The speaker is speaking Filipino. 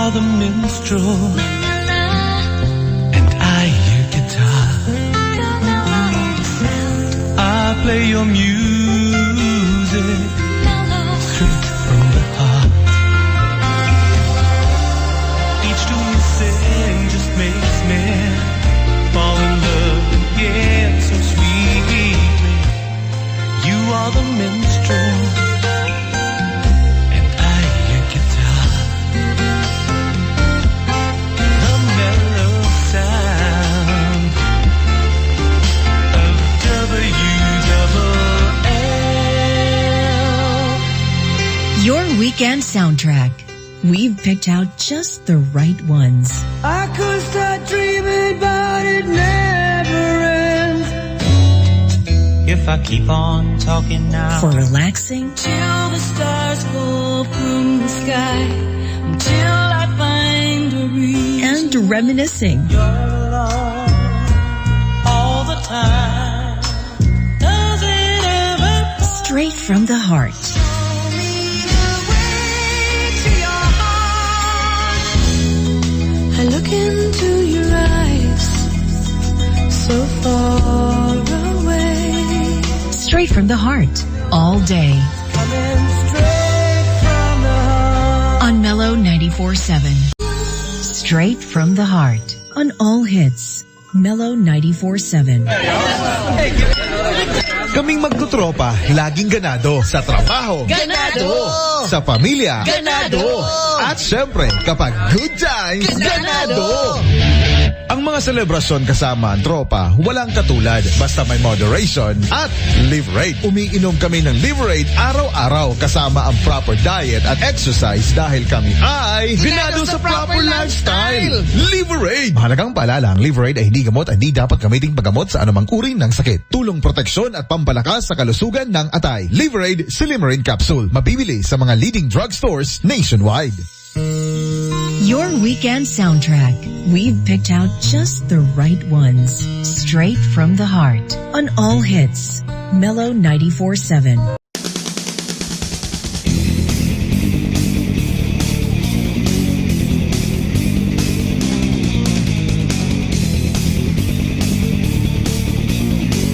are the minstrel, and I your guitar. I play your music straight from the heart. Each tune you sing just makes me fall in love again so sweetly. You are the minstrel, and I your guitar. The mellow sound of WLL. Your weekend soundtrack. We've picked out just the right ones. I could start dreaming, but it never ends. If I keep on talking now. For relaxing. Till the stars fall from the sky, until I find a reason. And reminiscing. You're alone all the time. Does it ever? Straight from the heart. I look into your eyes, so far away. Straight from the heart, all day. Coming straight from the heart. On Mellow 94.7. Straight from the heart. On all hits. Mellow 94.7. Kaming magtutropa, laging ganado. Sa trabaho, Ganado! Sa pamilya, Ganado! At syempre, kapag good times, Ganado! Ang mga selebrasyon kasama ang tropa, walang katulad. Basta may moderation at Liverade. Umiinom kami ng Liverade araw-araw kasama ang proper diet at exercise dahil kami ay ganado sa proper lifestyle. Liverade! Mahalagang paalala, ang Liverade ay hindi gamot at hindi dapat gamiting paggamot sa anumang uri ng sakit. Tulong proteksyon at pampalakas sa kalusugan ng atay. Liverade Silimarin Capsule. Mabibili sa mga leading drugstores nationwide. Your weekend soundtrack. We've picked out just the right ones. Straight from the heart. On all hits. Mellow 94.7.